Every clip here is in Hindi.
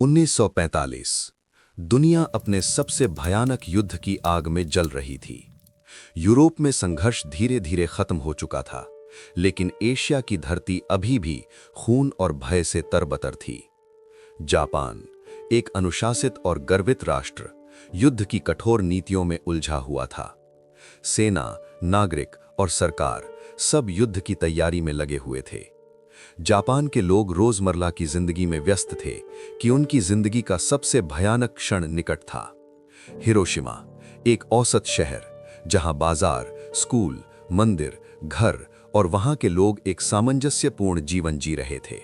1945। दुनिया अपने सबसे भयानक युद्ध की आग में जल रही थी। यूरोप में संघर्ष धीरे धीरे खत्म हो चुका था, लेकिन एशिया की धरती अभी भी खून और भय से तरबतर थी। जापान, एक अनुशासित और गर्वित राष्ट्र, युद्ध की कठोर नीतियों में उलझा हुआ था। सेना, नागरिक और सरकार सब युद्ध की तैयारी में लगे हुए थे। जापान के लोग रोजमर्रा की जिंदगी में व्यस्त थे कि उनकी जिंदगी का सबसे भयानक क्षण निकट था। हिरोशिमा, एक औसत शहर जहां बाजार, स्कूल, मंदिर, घर और वहां के लोग एक सामंजस्यपूर्ण जीवन जी रहे थे।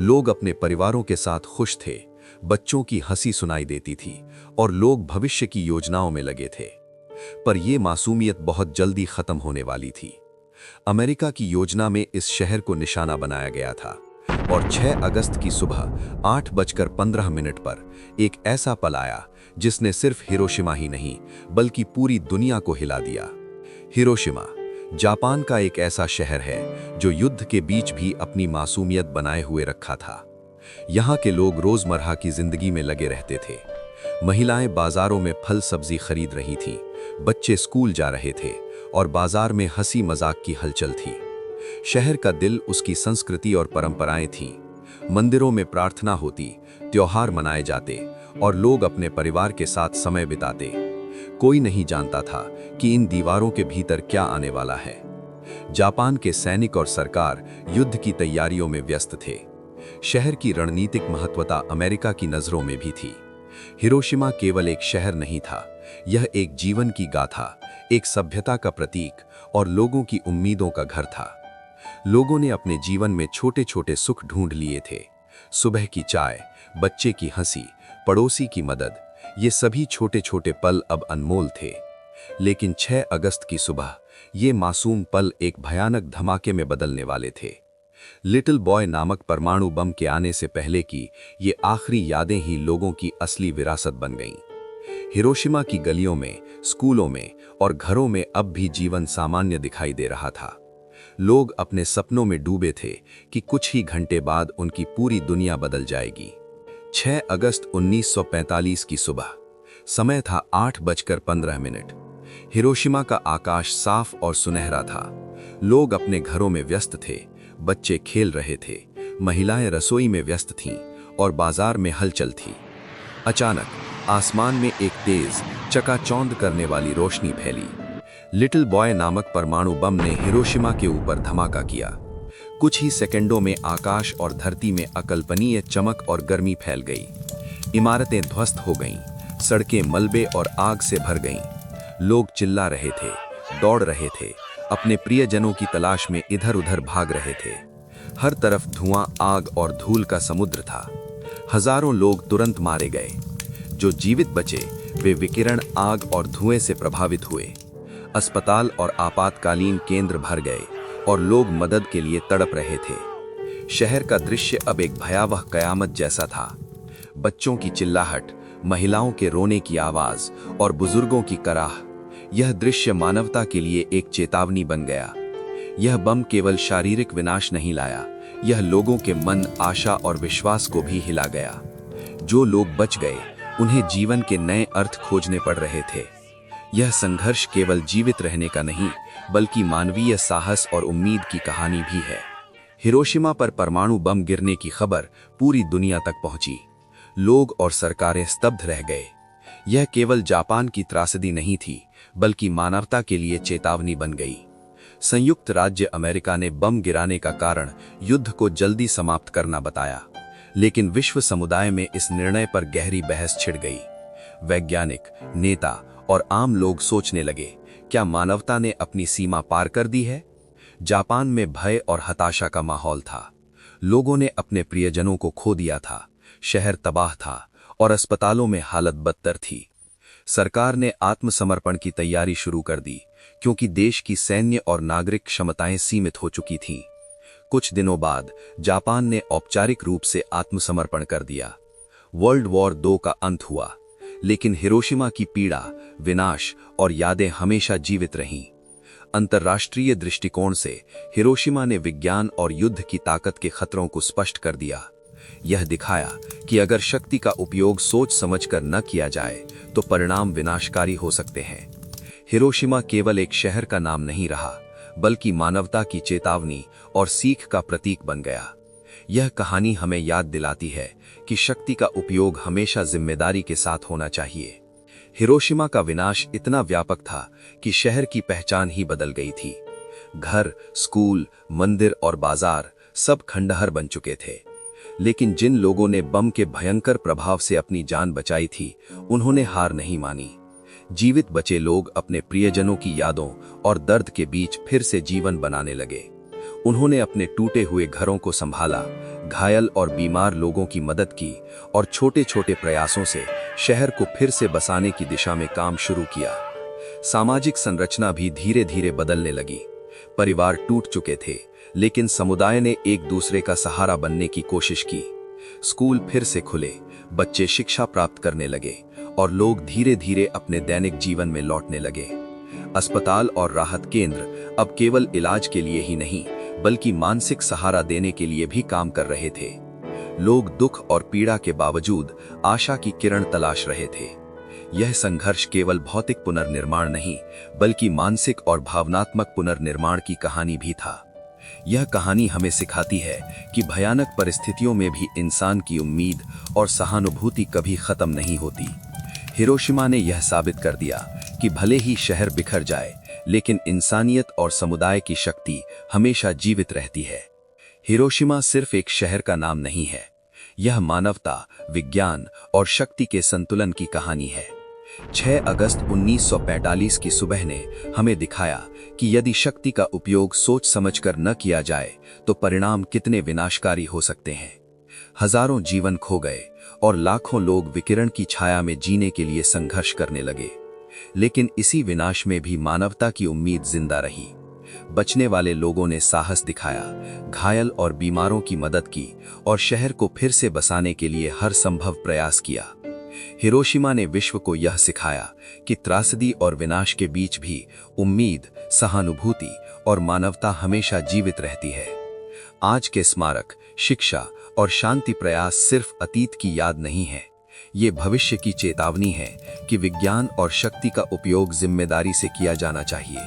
लोग अपने परिवारों के साथ खुश थे, बच्चों की हंसी सुनाई देती थी और लोग भविष्य की योजनाओं में लगे थे। पर यह मासूमियत बहुत जल्दी खत्म होने वाली थी। अमेरिका की योजना में इस शहर को निशाना बनाया गया था और 6 अगस्त की सुबह 8:15 पर एक ऐसा पल आया जिसने सिर्फ हिरोशिमा ही नहीं बल्कि पूरी दुनिया को हिला दिया। हिरोशिमा, जापान का एक ऐसा शहर है जो युद्ध के बीच भी अपनी मासूमियत बनाए हुए रखा था। यहाँ के लोग रोजमर्रा की जिंदगी में लगे रहते थे। महिलाएं बाजारों में फल सब्जी खरीद रही थीं, बच्चे स्कूल जा रहे थे और बाजार में हंसी मजाक की हलचल थी। शहर का दिल उसकी संस्कृति और परंपराएं थीं। मंदिरों में प्रार्थना होती, त्योहार मनाए जाते और लोग अपने परिवार के साथ समय बिताते। कोई नहीं जानता था कि इन दीवारों के भीतर क्या आने वाला है। जापान के सैनिक और सरकार युद्ध की तैयारियों में व्यस्त थे। शहर की रणनीतिक महत्वता अमेरिका की नजरों में भी थी। हिरोशिमा केवल एक शहर नहीं था, यह एक जीवन की गाथा, एक सभ्यता का प्रतीक और लोगों की उम्मीदों का घर था। लोगों ने अपने जीवन में छोटे छोटे सुख ढूंढ लिए थे। सुबह की चाय, बच्चे की हंसी, पड़ोसी की मदद, ये सभी छोटे छोटे पल अब अनमोल थे। लेकिन 6 अगस्त की सुबह ये मासूम पल एक भयानक धमाके में बदलने वाले थे। लिटिल बॉय नामक परमाणु बम के आने से पहले की ये आखिरी यादें ही लोगों की असली विरासत बन गईं। हिरोशिमा की गलियों में, स्कूलों में और घरों में अब भी जीवन सामान्य दिखाई दे रहा था। लोग अपने सपनों में डूबे थे कि कुछ ही घंटे बाद उनकी पूरी दुनिया बदल जाएगी। 6 अगस्त 1945 की सुबह, समय था 8:15। हिरोशिमा का आकाश साफ और सुनहरा था। लोग अपने घरों में व्यस्त थे, बच्चे खेल रहे थे, महिलाएं रसोई में व्यस्त थीं और बाजार में हलचल थी। अचानक आसमान में एक तेज, चकाचौंध करने वाली रोशनी फैली। लिटिल बॉय नामक परमाणु बम ने हिरोशिमा के ऊपर धमाका किया। कुछ ही सेकंडों में आकाश और धरती में अकल्पनीय चमक और गर्मी फैल गई। इमारतें ध्वस्त हो गईं, सड़कें मलबे और आग से भर गईं। लोग चिल्ला रहे थे, दौड़ रहे थे, अपने प्रियजनों की तलाश में इधर-उधर भाग रहे थे। हर तरफ धुआं, आग और धूल का समुद्र था। हजारों लोग तुरंत मारे गए। जो जीवित बचे वे विकिरण, आग और धुएं से प्रभावित हुए। अस्पताल और आपातकालीन केंद्र भर गए और लोग मदद के लिए तड़प रहे थे। शहर का दृश्य अब एक भयावह कयामत जैसा था। बच्चों की चिल्लाहट, महिलाओं के रोने की आवाज और बुजुर्गों की कराह, यह दृश्य मानवता के लिए एक चेतावनी बन गया। यह बम केवल शारीरिक विनाश नहीं लाया, यह लोगों के मन, आशा और विश्वास को भी हिला गया। जो लोग बच गए उन्हें जीवन के नए अर्थ खोजने पड़ रहे थे। यह संघर्ष केवल जीवित रहने का नहीं बल्कि मानवीय साहस और उम्मीद की कहानी भी है। हिरोशिमा पर परमाणु बम गिरने की खबर पूरी दुनिया तक पहुंची। लोग और सरकारें स्तब्ध रह गए। यह केवल जापान की त्रासदी नहीं थी बल्कि मानवता के लिए चेतावनी बन गई। संयुक्त राज्य अमेरिका ने बम गिराने का कारण युद्ध को जल्दी समाप्त करना बताया, लेकिन विश्व समुदाय में इस निर्णय पर गहरी बहस छिड़ गई। वैज्ञानिक, नेता और आम लोग सोचने लगे, क्या मानवता ने अपनी सीमा पार कर दी है? जापान में भय और हताशा का माहौल था। लोगों ने अपने प्रियजनों को खो दिया था, शहर तबाह था और अस्पतालों में हालत बदतर थी। सरकार ने आत्मसमर्पण की तैयारी शुरू कर दी क्योंकि देश की सैन्य और नागरिक क्षमताएं सीमित हो चुकी थीं। कुछ दिनों बाद जापान ने औपचारिक रूप से आत्मसमर्पण कर दिया। वर्ल्ड वॉर 2 का अंत हुआ, लेकिन हिरोशिमा की पीड़ा, विनाश और यादें हमेशा जीवित रहीं। अंतर्राष्ट्रीय दृष्टिकोण से हिरोशिमा ने विज्ञान और युद्ध की ताकत के खतरों को स्पष्ट कर दिया। यह दिखाया कि अगर शक्ति का उपयोग सोच समझकर न किया जाए तो परिणाम विनाशकारी हो सकते हैं। हिरोशिमा केवल एक शहर का नाम नहीं रहा, बल्कि मानवता की चेतावनी और सीख का प्रतीक बन गया। यह कहानी हमें याद दिलाती है कि शक्ति का उपयोग हमेशा जिम्मेदारी के साथ होना चाहिए। हिरोशिमा का विनाश इतना व्यापक था कि शहर की पहचान ही बदल गई थी। घर, स्कूल, मंदिर और बाजार सब खंडहर बन चुके थे। लेकिन जिन लोगों ने बम के भयंकर प्रभाव से अपनी जान बचाई थी, उन्होंने हार नहीं मानी। जीवित बचे लोग अपने प्रियजनों की यादों और दर्द के बीच फिर से जीवन बनाने लगे। उन्होंने अपने टूटे हुए घरों को संभाला, घायल और बीमार लोगों की मदद की और छोटे छोटे प्रयासों से शहर को फिर से बसाने की दिशा में काम शुरू किया। सामाजिक संरचना भी धीरे धीरे बदलने लगी। परिवार टूट चुके थे, लेकिन समुदाय ने एक दूसरे का सहारा बनने की कोशिश की। स्कूल फिर से खुले, बच्चे शिक्षा प्राप्त करने लगे और लोग धीरे धीरे अपने दैनिक जीवन में लौटने लगे। अस्पताल और राहत केंद्र अब केवल इलाज के लिए ही नहीं, बल्कि मानसिक सहारा देने के लिए भी काम कर रहे थे। लोग दुख और पीड़ा के बावजूद आशा की किरण तलाश रहे थे। यह संघर्ष केवल भौतिक पुनर्निर्माण नहीं, बल्कि मानसिक और भावनात्मक पुनर्निर्माण की कहानी भी था। यह कहानी हमें सिखाती है कि भयानक परिस्थितियों में भी इंसान की उम्मीद और सहानुभूति कभी खत्म नहीं होती। हिरोशिमा ने यह साबित कर दिया कि भले ही शहर बिखर जाए, लेकिन इंसानियत और समुदाय की शक्ति हमेशा जीवित रहती है। हिरोशिमा सिर्फ एक शहर का नाम नहीं है, यह मानवता, विज्ञान और शक्ति के संतुलन की कहानी है। 6 अगस्त 1945 की सुबह ने हमें दिखाया कि यदि शक्ति का उपयोग सोच समझकर न किया जाए तो परिणाम कितने विनाशकारी हो सकते हैं। हजारों जीवन खो गए और लाखों लोग विकिरण की छाया में जीने के लिए संघर्ष करने लगे। लेकिन इसी विनाश में भी मानवता की उम्मीद जिंदा रही। बचने वाले लोगों ने साहस दिखाया, घायल और बीमारों की मदद की और शहर को फिर से बसाने के लिए हर संभव प्रयास किया। हिरोशिमा ने विश्व को यह सिखाया कि त्रासदी और विनाश के बीच भी उम्मीद, सहानुभूति और मानवता हमेशा जीवित रहती है। आज के स्मारक, शिक्षा और शांति प्रयास सिर्फ अतीत की याद नहीं है, ये भविष्य की चेतावनी है कि विज्ञान और शक्ति का उपयोग जिम्मेदारी से किया जाना चाहिए।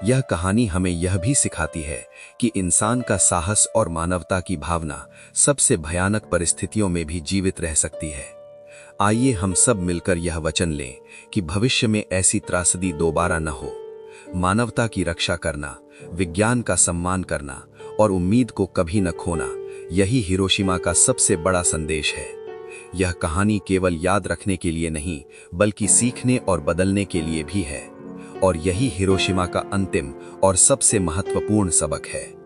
यह कहानी हमें यह भी सिखाती है कि इंसान का साहस और मानवता की भावना सबसे भयानक परिस्थितियों में भी जीवित रह सकती है। आइए हम सब मिलकर यह वचन लें कि भविष्य में ऐसी त्रासदी दोबारा न हो। मानवता की रक्षा करना, विज्ञान का सम्मान करना और उम्मीद को कभी न खोना, यही हिरोशिमा का सबसे बड़ा संदेश है। यह कहानी केवल याद रखने के लिए नहीं, बल्कि सीखने और बदलने के लिए भी है। और यही हिरोशिमा का अंतिम और सबसे महत्वपूर्ण सबक है।